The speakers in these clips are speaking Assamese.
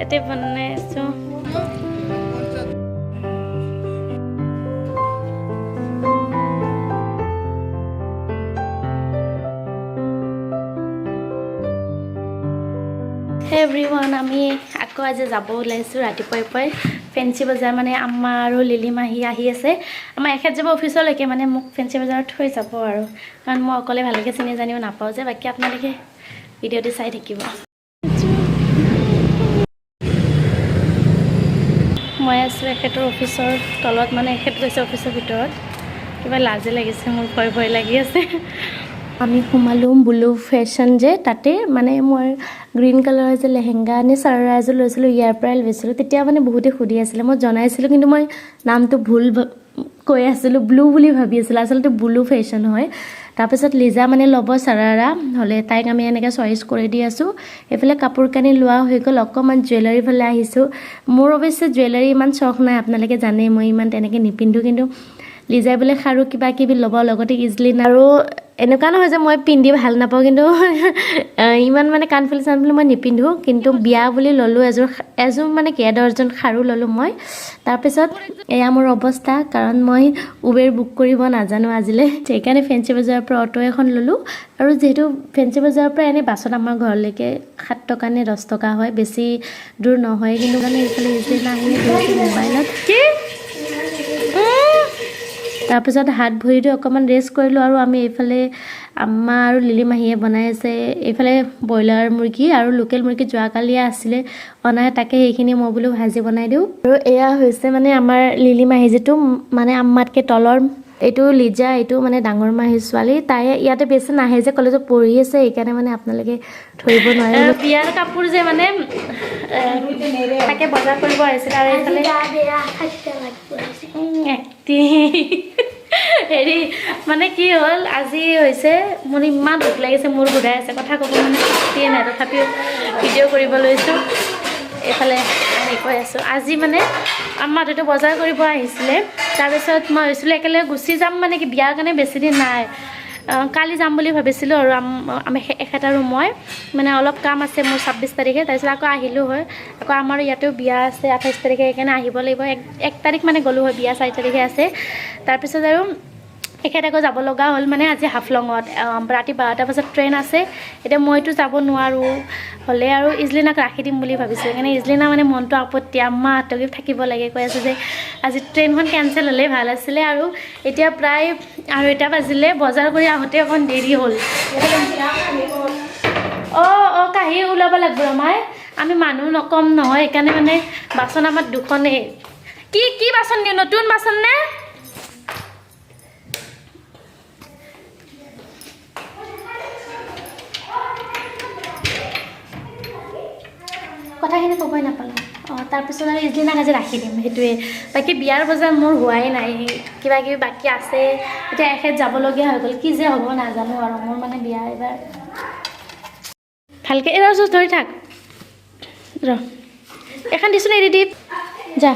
ইয়াতে বনাই আছোঁ Hey everyone, আমি আকৌ আজি যাব ওলাইছোঁ ৰাতিপুৱাই ফেন্সি বজাৰ মানে আম্মা আৰু লিলি মাহী আহি আছে আমাৰ এখেত যাব অফিচলৈকে মানে মোক ফেন্সি বজাৰত থৈ যাব আৰু কাৰণ মই অকলে ভালকৈ চিনি জানিও নাপাওঁ যে বাকী আপোনালোকে ভিডিঅ'টো চাই থাকিব মই আছোঁ এখেতৰ অফিচৰ তলত মানে এখেত গৈছে অফিচৰ ভিতৰত কিবা লাজে লাগিছে মোৰ ভয় লাগি আছে আমি সোমালোঁ ব্লু ফেশ্বন যে তাতে মানে মই গ্ৰীণ কালাৰৰ যে লেহেংগা নে চাৰাৰা এযোৰ লৈছিলোঁ ইয়াৰ পৰাই লৈছিলোঁ তেতিয়া মানে বহুতে সুধি আছিলে মই জনাইছিলোঁ কিন্তু মই নামটো ভুল কৈ আছিলোঁ ব্লু বুলি ভাবি আছিলোঁ আচলতে ব্লু ফেশ্বন হয় তাৰপিছত লিজা মানে ল'ব চাৰাৰা হ'লে তাইক আমি এনেকৈ চইচ কৰি দি আছোঁ এইফালে কাপোৰ কানি লোৱা হৈ গ'ল অকণমান জুৱেলাৰী ফালে আহিছোঁ মোৰ অৱশ্যে জুৱেলাৰী ইমান চখ নাই আপোনালোকে জানে মই ইমান তেনেকৈ নিপিন্ধোঁ কিন্তু লিজাই বোলে খাৰু কিবা কিবি ল'ব লগতে ইজলিন আৰু এনেকুৱা নহয় যে মই পিন্ধি ভাল নাপাওঁ কিন্তু ইমান মানে কাণফুলি চানফুলি মই নিপিন্ধোঁ কিন্তু বিয়া বুলি ল'লোঁ এযোৰ মানে কি দৰ্জন খাৰু ল'লোঁ মই তাৰপিছত এয়া মোৰ অৱস্থা কাৰণ মই উবেৰ বুক কৰিব নাজানো আজিলৈ সেইকাৰণে ফেন্সি বজাৰৰ পৰা অটো এখন ল'লোঁ আৰু যিহেতু ফেন্সি বজাৰৰ পৰা এনেই বাছত আমাৰ ঘৰলৈকে 7 টকা নে 10 টকা হয় বেছি দূৰ নহয় কিন্তু মানে এইফালে ইজলিন আহি মোবাইলত কি তাৰপিছত হাত ভৰিটো অকণমান ৰেষ্ট কৰিলোঁ আৰু আমি এইফালে আম্মা আৰু লিলি মাহীয়ে বনাই আছে এইফালে ব্ৰইলাৰ মুৰ্গী আৰু লোকেল মুৰ্গী যোৱাকালিয়ে আছিলে অনাই তাকে সেইখিনি মই বোলো ভাজি বনাই দিওঁ আৰু এয়া হৈছে মানে আমাৰ লিলি মাহী যিটো মানে আম্মাতকৈ তলৰ এইটো লিজা এইটো মানে ডাঙৰ মাহীৰ ছোৱালী তাই ইয়াতে বেছি নাহে যে কলেজত পঢ়ি আছে সেইকাৰণে মানে আপোনালোকে ধৰিব নোৱাৰে বিয়াৰ কাপোৰ যে মানে তাকে বজাৰ কৰিব আহিছিলে আৰু এইফালে হেৰি মানে কি হ'ল আজি হৈছে মোৰ ইমান ভোক লাগিছে মোৰ ঘূৰাই আছে কথা ক'ব মানে শক্তিয়ে নাই তথাপিও ভিডিঅ' কৰিব লৈছোঁ এইফালে আমি কৈ আছোঁ আজি মানে আমাৰ এইটো বজাৰ কৰিব আহিছিলে তাৰপিছত মই ভাবিছিলোঁ একেলগে গুচি যাম মানে কি বিয়াৰ কাৰণে বেছি দিন নাই কালি যাম বুলি ভাবিছিলোঁ আৰু আমি এখেত আৰু মই মানে অলপ কাম আছে মোৰ 26 তাৰিখে তাৰপিছত আকৌ আহিলোঁ হয় আকৌ আমাৰ ইয়াতেও বিয়া আছে 28 তাৰিখে সেইকাৰণে আহিব লাগিব 1 তাৰিখ মানে গ'লোঁ হয় বিয়া 4 তাৰিখে আছে তাৰপিছত আৰু এখেত আকৌ যাব লগা হ'ল মানে আজি হাফলঙত ৰাতি 12টা বজাত ট্ৰেইন আছে এতিয়া মইতো যাব নোৱাৰোঁ হ'লে আৰু ইজলিনাক ৰাখি দিম বুলি ভাবিছোঁ সেইকাৰণে ইজলিনা মানে মনটো আপত্তি আম্মা হাতকি থাকিব লাগে কৈ আছে যে আজি ট্ৰেইনখন কেঞ্চেল হ'লে ভাল আছিলে আৰু এতিয়া প্ৰায় 2টা বাজিলে বজাৰ কৰি আহোঁতে অকণ দেৰি হ'ল অঁ কাঁহী ওলাব লাগিব আমাৰ আমি মানুহ নকম নহয় সেইকাৰণে মানে বাচন আমাৰ দুখনেই কি বাচন দিওঁ নতুন বাচন নে কথাখিনি ক'বই নাপালোঁ তাৰপিছত আৰু ইজলিনাক আজি ৰাখি দিম সেইটোৱে বাকী বিয়াৰ বজাৰ মোৰ হোৱাই নাই কিবা কিবি বাকী আছে এতিয়া এখেত যাবলগীয়া হৈ গ'ল কি যে হ'ব নাজানো আৰু মোৰ মানে বিয়া এইবাৰ ভালকৈ এই ৰজ ধৰি থাক এখন দিছোঁ এৰি দি যা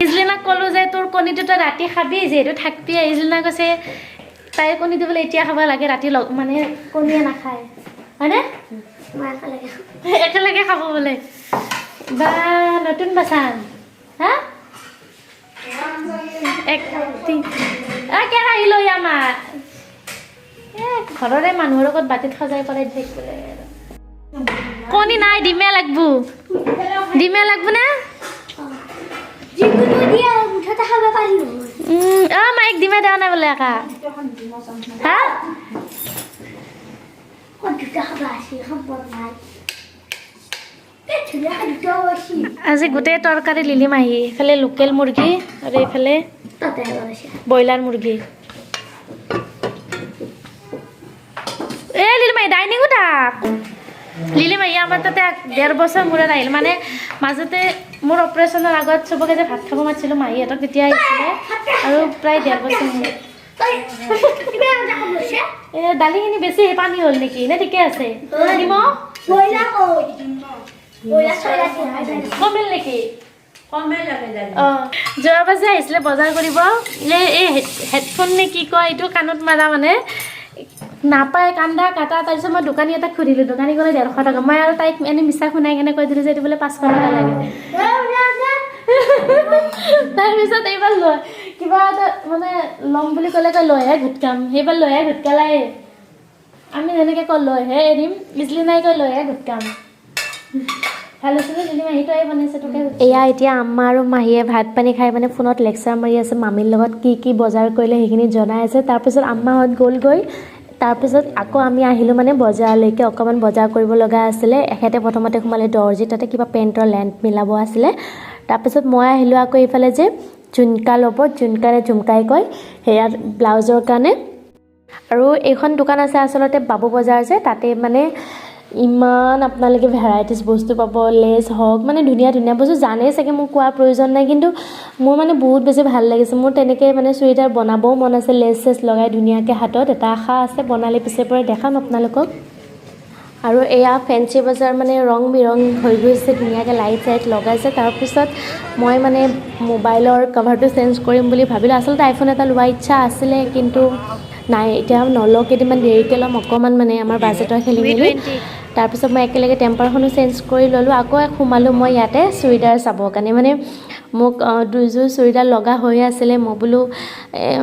ইজলিনাক ক'লোঁ যে তোৰ কণীটো তই ৰাতি খাবি যিহেতু থাকবি ইজলিনা কৈছে তাই কণী দিবলৈ এতিয়া খাব লাগে ৰাতি মানে কণীয়ে নাখায় হয়নে একেলগে খাব বোলে বা নতুন বাচান হা কেৰাহী লৈ আমাৰ ঘৰৰে মানুহৰ লগত বাতিত সজাই পৰাই থাকিবলৈ কণী নাই ডিমে লাগব না মাইক ডিমে দেৱা নাই বোলে একা হা আজি গোটেই তৰকাৰী লিলি মাহী এইফালে লোকেল মুৰ্গী আৰু এইফালে ব্ৰইলাৰ মুৰ্গী লিলি মাহী ডাইনিঙো থাক লিলি মাহী আমাৰ তাতে 1.5 বছৰ মূৰত আহিল মানে মাজতে মোৰ অপাৰেশ্যনৰ আগত চবকে যে ভাত খাব মাতিছিলোঁ মাহীহঁতক তেতিয়া আহিছিলে আৰু প্ৰায় 1.5 বছৰ মূৰত দালিখিনি বেছি পানী হ'ল নেকি নে ঠিকে আছে কমিল নেকি যোৱা বাজে আহিছিলে বজাৰ কৰিব এই হেডফোন নে কি কয় এইটো কাণত মাৰা মানে নাপায় কান্দা কাটা তাৰপিছত মই দোকানী এটাক সুধিলোঁ দোকানী ক'লে 150 টকা মই আৰু তাইক এনেই মিছা শুনাই কেনে কৈ দিলোঁ যে এইটো বোলে 500 টকা লাগে তাৰপিছত এইবাৰ লৈ কিবা এটা মানে ল'ম বুলি ক'লে কয় লৈহে ঘুটকাম সেইবাৰ লৈহে ঘুটকালাই আমি যেনেকৈ কওঁ লৈহে এৰিম ইজলি নাই কয় লৈহে ঘুটকাম ভাল হৈছিলে যদি মাহীটোৱে বনাইছে তোকে এয়া এতিয়া আম্মা আৰু মাহীয়ে ভাত পানী খাই মানে ফোনত লেকচাৰ মাৰি আছে মামীৰ লগত কি বজাৰ কৰিলে সেইখিনি জনাই আছে তাৰপিছত আম্মাহঁত গ'লগৈ তাৰপিছত আকৌ আমি আহিলোঁ মানে বজাৰলৈকে অকণমান বজাৰ কৰিব লগা আছিলে এখেতে প্ৰথমতে সোমালে দৰ্জি তাতে কিবা পেণ্টৰ লেন্থ মিলাব আছিলে তাৰপিছত মই আহিলোঁ আকৌ এইফালে যে ঝুমকা ল'ব ঝুমকাৰে ঝুমকাই কয় সেয়া ব্লাউজৰ কাৰণে আৰু এইখন দোকান আছে আচলতে বাবু বজাৰ যে তাতে মানে ইমান আপোনালোকে ভেৰাইটিজ বস্তু পাব লেছ হওক মানে ধুনীয়া ধুনীয়া বস্তু জানেই চাগে মোক কোৱাৰ প্ৰয়োজন নাই কিন্তু মোৰ মানে বহুত বেছি ভাল লাগিছে মোৰ তেনেকৈ মানে চুইটাৰ বনাবও মন আছে লেছ চেছ লগাই ধুনীয়াকৈ হাতত এটা আশা আছে বনালে পিছে পৰে দেখাম আপোনালোকক আৰু এয়া ফেঞ্চি বজাৰ মানে ৰং বিৰং হৈ গৈছে ধুনীয়াকৈ লাইট চাইট লগাইছে তাৰপিছত মই মানে মোবাইলৰ কভাৰটো চেঞ্জ কৰিম বুলি ভাবিলোঁ আচলতে আইফোন এটা লোৱাৰ ইচ্ছা আছিলে কিন্তু নাই এতিয়া নলওঁ কেইদিনমান দেৰিকৈ ল'ম অকণমান মানে আমাৰ বাজেটৰ খেলি মেলি তাৰপিছত মই একেলগে টেম্পাৰখনো চেঞ্জ কৰি ল'লোঁ আকৌ সোমালোঁ মই ইয়াতে চুইদাৰ চাবৰ কাৰণে মানে মোক দুযোৰ চুইদাৰ লগা হৈ আছিলে মই বোলো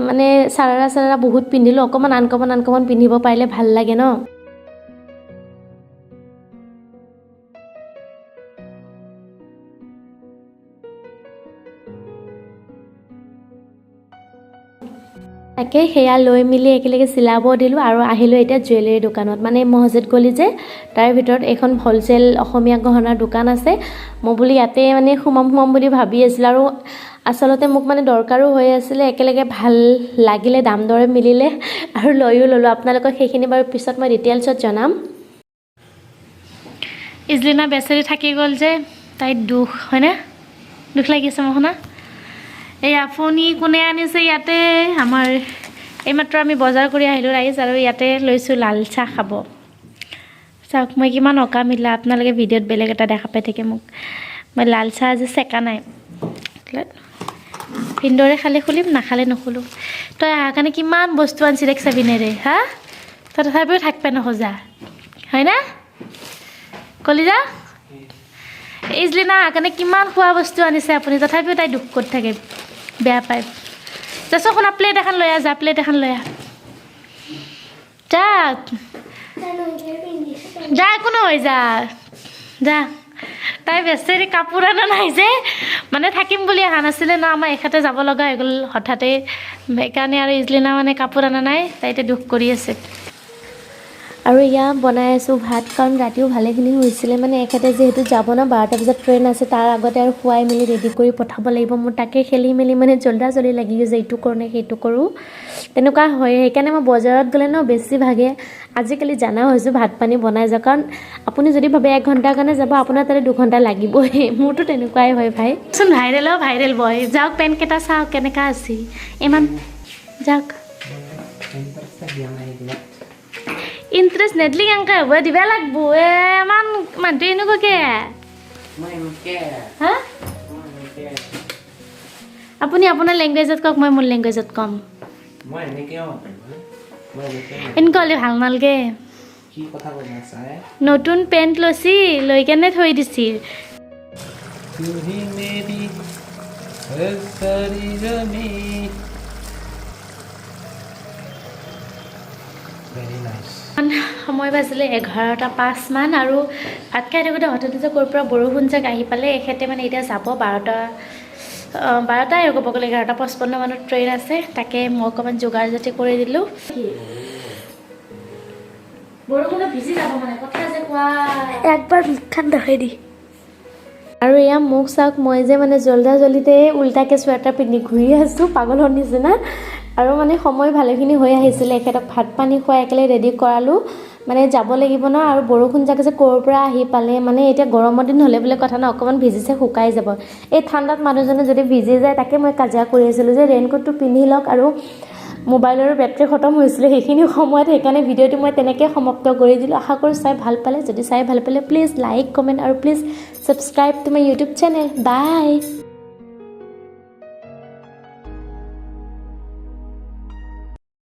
মানে চাৰাৰা বহুত পিন্ধিলোঁ অকণমান আনকমন পিন্ধিব পাৰিলে ভাল লাগে ন তাকে সেয়া লৈ মেলি একেলগে চিলাব দিলোঁ আৰু আহিলোঁ এতিয়া জুৱেলাৰী দোকানত মানে মছজিদ গলি যে তাৰ ভিতৰত এখন হ'লচেল অসমীয়া গহনাৰ দোকান আছে মই বোলো ইয়াতে মানে সোমাম বুলি ভাবি আছিলোঁ আৰু আচলতে মোক মানে দৰকাৰো হৈ আছিলে একেলগে ভাল লাগিলে দাম দৰে মিলিলে আৰু লৈও ল'লোঁ আপোনালোকক সেইখিনি বাৰু পিছত মই ডিটেইলছত জনাম ইজলিনা বেচেৰি থাকি গ'ল যে তাইৰ দুখ হয়নে দুখ লাগিছে মোৰ শুনা এই আপুনি কোনে আনিছে ইয়াতে আমাৰ এইমাত্ৰ আমি বজাৰ কৰি আহিলোঁ ৰাইজ আৰু ইয়াতে লৈছোঁ লাল চাহ খাব চাওক মই কিমান অকামিলা আপোনালোকে ভিডিঅ'ত বেলেগ এটা দেখা পাই থাকে মোক মই লাল চাহ আজি চেকা নাই ভিনদৰে খালে খুলিম নাখালে নুখুলোঁ তই আহাৰ কাৰণে কিমান বস্তু আনিছি দেখ চাবিনেৰে হা তই তথাপিও থাকপে নোখোজা হয় না কলি যা ইজলিনা আহাৰ কাৰণে কিমান খোৱা বস্তু আনিছে আপুনি তথাপিও তাই দুখ কৰি থাকে বেয়া পায় যাচোন শুনা প্লেট এখন লৈ আহ যা প্লেট এখন লৈ আহ যা যা একো নহয় যা তাই বেচেৰি কাপোৰ আনা নাই যে মানে থাকিম বুলি অহা নাছিলে ন আমাৰ এখেতে যাব লগা হৈ গ'ল হঠাতে সেইকাৰণে আৰু ইজলিনা মানে কাপোৰ আনা নাই তাই এতিয়া দুখ কৰি আছে আৰু ইয়া বনাই আছোঁ ভাত কাৰণ ৰাতিও ভালেখিনি হৈছিলে মানে এখেতে যিহেতু যাব ন 12টা বজাত ট্ৰেইন আছে তাৰ আগতে আৰু খুৱাই মেলি ৰেডি কৰি পঠাব লাগিব মোৰ তাকে খেলি মেলি মানে জল্দি লাগি গৈছে এইটো কৰোঁ নে সেইটো কৰোঁ তেনেকুৱা হয় সেইকাৰণে মই বজাৰত গ'লে ন বেছিভাগে আজিকালি জানা হৈছোঁ ভাত পানী বনাই যাওঁ কাৰণ আপুনি যদি ভাবে 1 ঘণ্টাৰ কাৰণে যাব আপোনাৰ তাতে 2 ঘণ্টা লাগিবই মোৰতো তেনেকুৱাই হয় ভাই চোন ভাইৰেল বয় যাওক পেনকেইটা চাওক কেনেকুৱা আছে ইমান যাওক ইণ্টাৰেষ্ট নেদলি কেনেকৈ হ'ব দিবা লাগিব ইমান মানুহটো এনেকুৱাকৈ হা আপুনি আপোনাৰ লেংগুৱেজত কওক মই মোৰ লেংগুৱেজত ক'ম এনেকুৱা হ'লে ভাল নালাগে নতুন পেণ্ট লৈছি লৈ কেনে থৈ দিছি সময় বাজিলে 11:05 মান আৰু ভাত খাই থাকোঁতে হঠাতে যে ক'ৰ পৰা বৰষুণ যেক আহি পালে এখেতে মানে এতিয়া যাব 12টাই আৰু ক'ব গ'লে 11:55 মানত ট্ৰেইন আছে তাকে মই অকণমান যোগাৰ যাতি কৰি দিলোঁ বৰষুণত ভিজি যাব মানে কথা যে কোৱা একবাৰ মুখখন দেখাই দি আৰু এয়া মোক চাওক মই যে মানে জল্দিতে উল্টাকৈ চুৱেটাৰ পিন্ধি ঘূৰি আছোঁ পাগলৰ নিচিনা আৰু মানে সময় ভালেখিনি হৈ আহিছিলে এখেতক ভাত পানী খুৱাই একেলগে ৰেডি কৰালোঁ মানে যাব লাগিব ন আৰু বৰষুণ জাক যে ক'ৰ পৰা আহি পালে মানে এতিয়া গৰমৰ দিন হ'লে বোলে কথা ন অকণমান ভিজিছে শুকাই যাব এই ঠাণ্ডাত মানুহজনে যদি ভিজি যায় তাকে মই কাজিয়া কৰি আছিলোঁ যে ৰেইনকোটটো পিন্ধি লওক আৰু মোবাইলৰ বেটাৰী খতম হৈছিলে সেইখিনি সময়ত সেইকাৰণে ভিডিঅ'টো মই তেনেকৈ সমাপ্ত কৰি দিলোঁ আশা কৰোঁ চাই ভাল পালে যদি চাই ভাল পালে প্লিজ লাইক কমেণ্ট আৰু please subscribe to my YouTube channel by